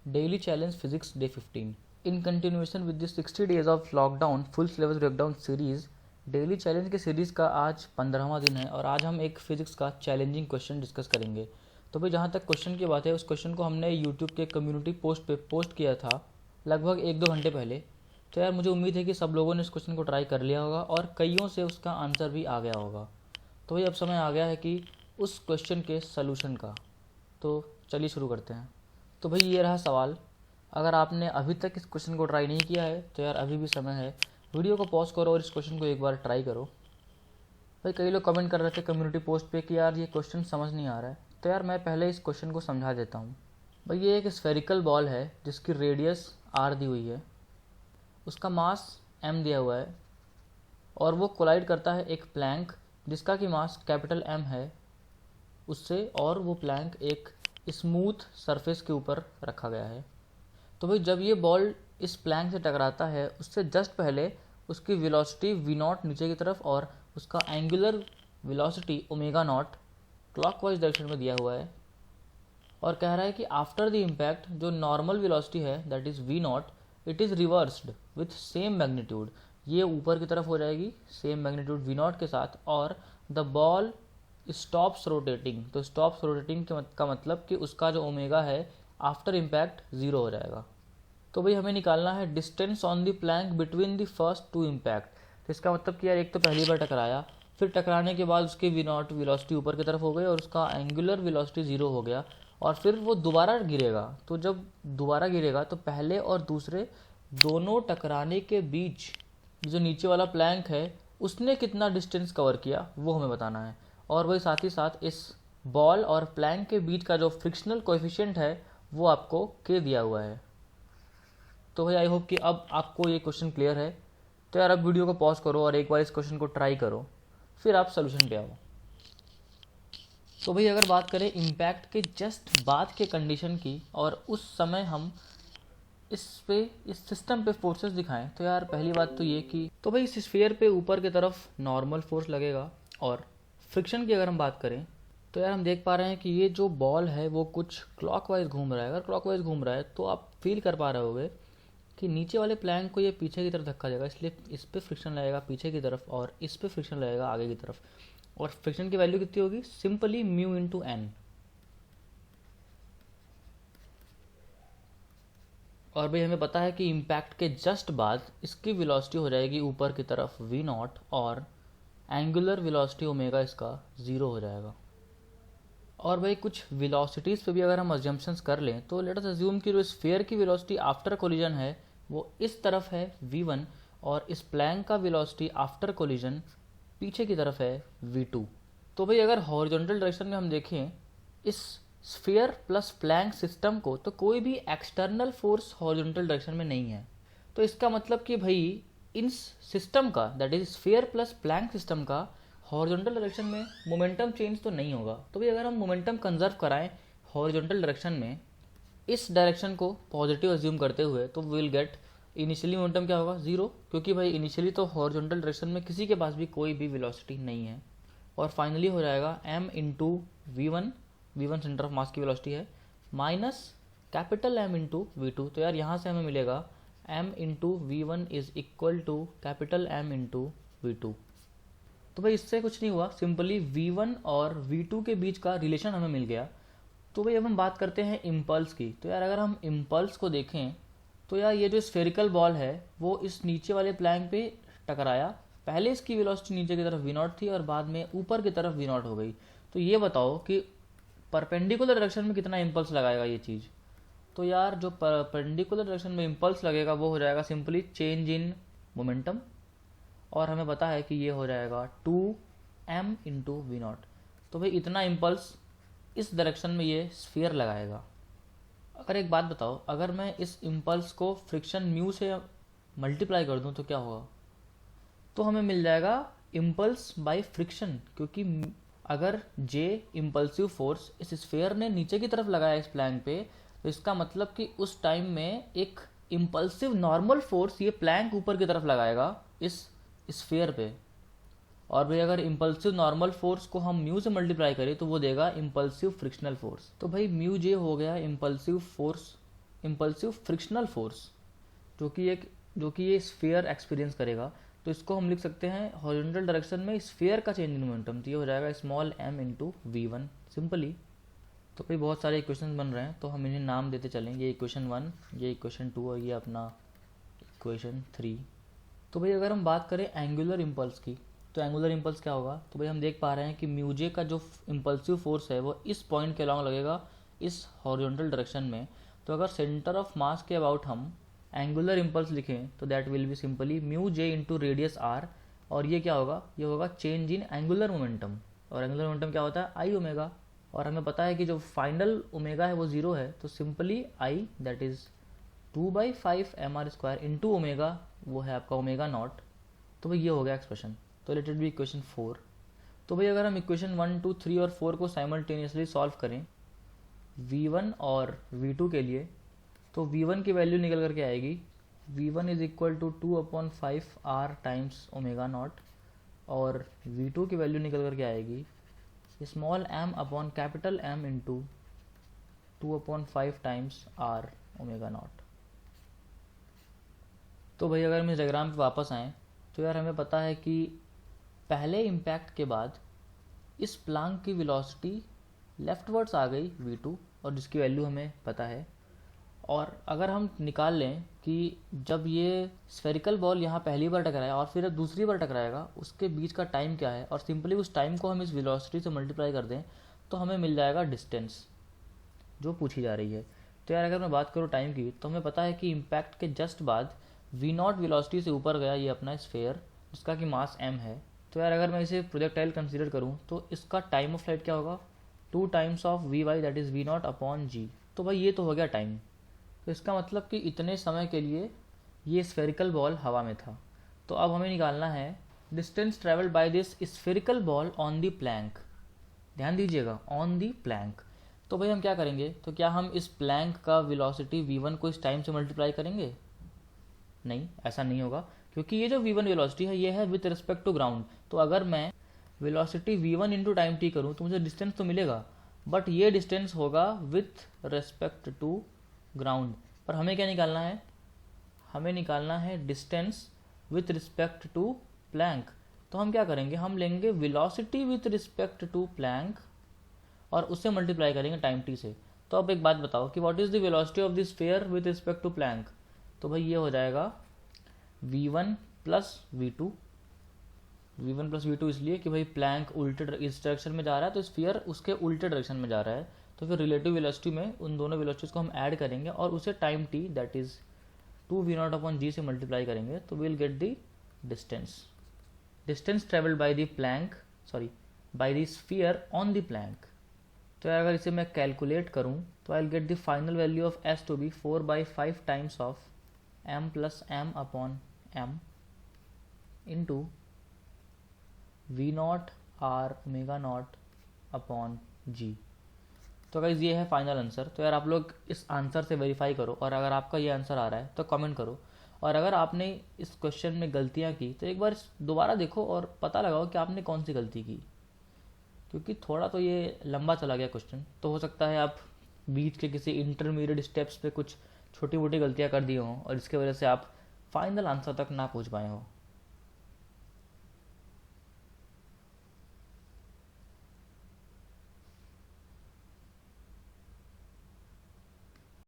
Daily Challenge Physics Day 15. In continuation with the 60 days of lockdown full syllabus breakdown series, daily challenge के series का आज 15वां दिन है और आज हम एक फिजिक्स का चैलेंजिंग क्वेश्चन डिस्कस करेंगे। तो भाई जहाँ तक क्वेश्चन की बात है, उस क्वेश्चन को हमने यूट्यूब के कम्युनिटी पोस्ट पे पोस्ट किया था लगभग 1-2 घंटे पहले। तो यार मुझे उम्मीद है कि सब लोगों ने इस क्वेश्चन को ट्राई कर लिया होगा और कईयों से उसका आंसर भी आ गया होगा। तो भाई अब समय आ गया है कि उस क्वेश्चन के सलूशन का। तो चलिए शुरू करते हैं। तो भाई ये रहा सवाल। अगर आपने अभी तक इस क्वेश्चन को ट्राई नहीं किया है तो यार अभी भी समय है, वीडियो को पॉज करो और इस क्वेश्चन को एक बार ट्राई करो। भाई कई लोग कमेंट कर रहे थे कम्युनिटी पोस्ट पे कि यार ये क्वेश्चन समझ नहीं आ रहा है, तो यार मैं पहले इस क्वेश्चन को समझा देता हूँ। भाई ये एक स्फेरिकल बॉल है जिसकी रेडियस r दी हुई है, उसका मास m दिया हुआ है और वो कोलाइड करता है एक प्लैंक जिसका कि मास कैपिटल M है उससे, और वो प्लैंक एक स्मूथ सरफेस के ऊपर रखा गया है। तो भाई जब ये बॉल इस प्लैंक से टकराता है उससे जस्ट पहले उसकी वेलोसिटी v0 नीचे की तरफ और उसका angular velocity omega naught clockwise direction में दिया हुआ है, और कह रहा है कि आफ्टर द इम्पैक्ट जो नॉर्मल वेलोसिटी है that is v0 it is reversed with same magnitude. ये ऊपर की तरफ हो जाएगी सेम मैग्नीट्यूड v0 के साथ, और द बॉल स्टॉप्स रोटेटिंग। तो स्टॉप्स रोटेटिंग का मतलब कि उसका जो ओमेगा है आफ्टर इम्पैक्ट ज़ीरो हो जाएगा। तो भाई हमें निकालना है distance on the plank between the first two impact. तो इसका मतलब कि यार एक तो पहली बार टकराया, फिर टकराने के बाद उसकी v0 वेलोसिटी ऊपर की तरफ हो गई और उसका एंगुलर वेलोसिटी ज़ीरो हो गया, और फिर वो दोबारा गिरेगा। तो जब दोबारा गिरेगा तो पहले और दूसरे दोनों टकराने के बीच जो नीचे वाला प्लैंक है उसने कितना डिस्टेंस कवर किया वो हमें बताना है। और वही साथ ही साथ इस बॉल और प्लैंक के बीच का जो फ्रिक्शनल कोएफिशिएंट है वो आपको k दिया हुआ है। तो भाई आई होप कि अब आपको ये क्वेश्चन क्लियर है। तो यार अब वीडियो को पॉज करो और एक बार इस क्वेश्चन को ट्राई करो, फिर आप सोल्यूशन पे आओ। तो भाई अगर बात करें इम्पैक्ट के जस्ट बाद के कंडीशन की और उस समय हम इस सिस्टम पे फोर्सेस दिखाएं, तो यार पहली बात तो ये कि तो भाई इस स्फीयर पे ऊपर की तरफ नॉर्मल फोर्स लगेगा, और फ्रिक्शन की अगर हम बात करें तो यार हम देख पा रहे हैं कि ये जो बॉल है वो कुछ क्लॉकवाइज घूम रहा है। अगर क्लॉकवाइज घूम रहा है तो आप फील कर पा रहे होगे कि नीचे वाले प्लैंक को ये पीछे की तरफ धक्का देगा, इसलिए इस पर फ्रिक्शन लगेगा पीछे की तरफ और इस पर फ्रिक्शन लगेगा आगे की तरफ। और फ्रिक्शन की वैल्यू कितनी होगी? Simply mu into n. और भाई हमें पता है कि इम्पैक्ट के जस्ट बाद इसकी वेलोसिटी हो जाएगी ऊपर की तरफ v0 और एंगुलर वेलोसिटी ओमेगा इसका ज़ीरो हो जाएगा। और भाई कुछ वेलोसिटीज़ पे भी अगर हम अजम्पशंस कर लें तो लेट अस अज्यूम कि जो स्फीयर की वेलोसिटी आफ्टर कोलिजन है वो इस तरफ है v1 और इस प्लैंक का वेलोसिटी आफ्टर कोलिजन पीछे की तरफ है v2। तो भाई अगर हॉरिजॉन्टल डायरेक्शन में हम देखें इस स्फीयर प्लस प्लैंक सिस्टम को, तो कोई भी एक्सटर्नल फोर्स हॉरिजॉन्टल डायरेक्शन में नहीं है। तो इसका मतलब कि भाई इन सिस्टम का that is sphere plus plank system का हॉरिजॉन्टल डायरेक्शन में मोमेंटम चेंज तो नहीं होगा। तो भाई अगर हम मोमेंटम कंजर्व कराएं हॉरिजॉन्टल डायरेक्शन में इस डायरेक्शन को पॉजिटिव अज्यूम करते हुए, तो विल गेट इनिशियली मोमेंटम क्या होगा? ज़ीरो, क्योंकि भाई इनिशियली तो हॉरिजॉन्टल डायरेक्शन में किसी के पास भी कोई भी वेलोसिटी नहीं है। और फाइनली हो जाएगा m into v1 centre of mass की वेलोसिटी है, minus capital M into v2। तो यार यहाँ से हमें मिलेगा m into v1 is equal to capital M into v2। तो भाई इससे कुछ नहीं हुआ, सिंपली v1 और v2 के बीच का रिलेशन हमें मिल गया। तो भाई अब हम बात करते हैं इम्पल्स की। तो यार अगर हम इम्पल्स को देखें तो यार ये जो स्फेरिकल बॉल है वो इस नीचे वाले प्लैंक पे टकराया, पहले इसकी वेलोसिटी नीचे की तरफ v0 थी और बाद में ऊपर की तरफ v0 हो गई। तो ये बताओ कि परपेंडिकुलर डायरेक्शन में कितना इम्पल्स लगाएगा ये चीज़? तो यार जो परपेंडिकुलर डायरेक्शन में इम्पल्स लगेगा वो हो जाएगा सिंपली चेंज इन मोमेंटम, और हमें पता है कि ये हो जाएगा 2m इंटू v0। तो भाई इतना इम्पल्स इस डायरेक्शन में ये स्फीयर लगाएगा। अगर एक बात बताओ, अगर मैं इस इम्पल्स को फ्रिक्शन म्यू से मल्टीप्लाई कर दूं तो क्या होगा? तो हमें मिल जाएगा इम्पल्स बाय फ्रिक्शन, क्योंकि अगर j इम्पल्सिव फोर्स इस स्फीयर ने नीचे की तरफ लगाया इस प्लैंक पे, तो इसका मतलब कि उस टाइम में एक इम्पल्सिव नॉर्मल फोर्स ये प्लैंक ऊपर की तरफ लगाएगा इस स्फीयर पे। और भाई अगर इम्पल्सिव नॉर्मल फोर्स को हम म्यू से मल्टीप्लाई करें तो वो देगा इम्पल्सिव फ्रिक्शनल फोर्स। तो भाई म्यू जे हो गया impulsive force impulsive frictional force जो कि ये स्फीयर एक्सपीरियंस करेगा, तो इसको हम लिख सकते हैं हॉरिजॉन्टल डायरेक्शन में स्फीयर का चेंज इन मोमेंटम, तो ये हो जाएगा small m into v1 simply. तो भाई बहुत सारे इक्वेशन बन रहे हैं, तो हम इन्हें नाम देते चलेंगे, ये इक्वेशन 1, ये इक्वेशन 2 और ये अपना इक्वेशन 3। तो भाई अगर हम बात करें एंगुलर इम्पल्स की, तो एंगुलर इम्पल्स क्या होगा, तो भाई हम देख पा रहे हैं कि म्यूजे का जो इम्पल्सिव फोर्स है वो इस पॉइंट के अलॉन्ग लगेगा इस हॉरिजॉन्टल डायरेक्शन में। तो अगर सेंटर ऑफ मास के अबाउट हम एंगुलर इम्पल्स लिखें तो that will be simply mu J into radius R, और ये क्या होगा, ये होगा चेंज इन एंगुलर मोमेंटम, और एंगुलर मोमेंटम क्या होता है आई ओमेगा, और हमें पता है कि जो फाइनल ओमेगा है वो जीरो है, तो simply I that is 2/5 mr² into omega, वो है आपका ओमेगा नॉट। तो भाई ये हो गया एक्सप्रेशन, तो लेट इट बी इक्वेशन 4। तो भाई अगर हम इक्वेशन 1, 2, 3 और 4 को साइमल्टेनियसली सॉल्व करें v1 और v2 के लिए, तो v1 की वैल्यू निकल करके आएगी v1 is equal to 2/5 r times omega not, और v2 की वैल्यू निकल करके आएगी small m upon capital M into 2/5 times r omega not. तो भाई अगर हम इस डायग्राम पे वापस आएँ, तो यार हमें पता है कि पहले इम्पैक्ट के बाद इस प्लांक की वेलोसिटी लेफ्टवर्ड्स आ गई v2, और जिसकी वैल्यू हमें पता है। और अगर हम निकाल लें कि जब ये स्फेरिकल बॉल यहाँ पहली बार टकराया और फिर दूसरी बार टकराएगा, उसके बीच का टाइम क्या है, और सिंपली उस टाइम को हम इस वेलोसिटी से मल्टीप्लाई कर दें, तो हमें मिल जाएगा डिस्टेंस जो पूछी जा रही है। तो यार अगर मैं बात करूँ टाइम की, तो हमें पता है कि इम्पैक्ट के जस्ट बाद v0 वेलोसिटी से ऊपर गया ये अपना स्फेयर, जिसका कि मास m है। तो यार अगर मैं इसे प्रोजेक्टाइल कंसीडर करूँ, तो इसका टाइम ऑफ फ्लाइट क्या होगा, 2 times of vy that is v0 upon g। तो भाई ये तो हो गया टाइम, तो इसका मतलब कि इतने समय के लिए ये स्फेरिकल बॉल हवा में था। तो अब हमें निकालना है distance travelled by this spherical ball on the Planck. ध्यान दीजिएगा, ऑन द प्लैंक। तो भाई हम क्या करेंगे, तो क्या हम इस प्लैंक का वेलोसिटी v1 को इस टाइम से मल्टीप्लाई करेंगे, नहीं, ऐसा नहीं होगा, क्योंकि ये जो v1 वेलोसिटी है ये है विथ रिस्पेक्ट टू ग्राउंड। तो अगर मैं velocity v1 into time t करूँ तो मुझे डिस्टेंस तो मिलेगा, बट ये डिस्टेंस होगा विथ रिस्पेक्ट टू ग्राउंड। पर हमें क्या निकालना है, हमें निकालना है distance with respect to plank. तो हम क्या करेंगे, हम लेंगे velocity with respect to plank और उससे मल्टीप्लाई करेंगे टाइम t से। तो अब एक बात बताओ कि what is the velocity of the sphere with respect to plank. तो भाई ये हो जाएगा v1 plus v2, v1 plus v2 इसलिए कि भाई प्लैंक उल्टे इस डायरेक्शन में जा रहा है, तो स्फीयर उसके उल्टे डायरेक्शन में जा रहा है। तो फिर रिलेटिव वेलोसिटी में उन दोनों वेलोसिटीज़ को हम ऐड करेंगे और उसे time t that is 2v0 upon g से मल्टीप्लाई करेंगे, तो we will get the distance travelled by the plank, sorry by the sphere on the plank. तो अगर इसे मैं कैलकुलेट करूं तो I will get the final value of s to be 4/5 times of m plus m upon m into v0 r omega not upon g। तो guys ये है final answer. तो यार आप लोग इस आंसर से वेरीफाई करो, और अगर आपका ये आंसर आ रहा है तो कमेंट करो, और अगर आपने इस क्वेश्चन में गलतियाँ की तो एक बार दोबारा देखो और पता लगाओ कि आपने कौन सी गलती की, क्योंकि थोड़ा तो ये लंबा चला गया क्वेश्चन। तो हो सकता है आप बीच के किसी इंटरमीडिएट स्टेप्स पे कुछ छोटी मोटी गलतियाँ कर दी हों और इसके वजह से आप फाइनल आंसर तक ना पहुँच पाए हो।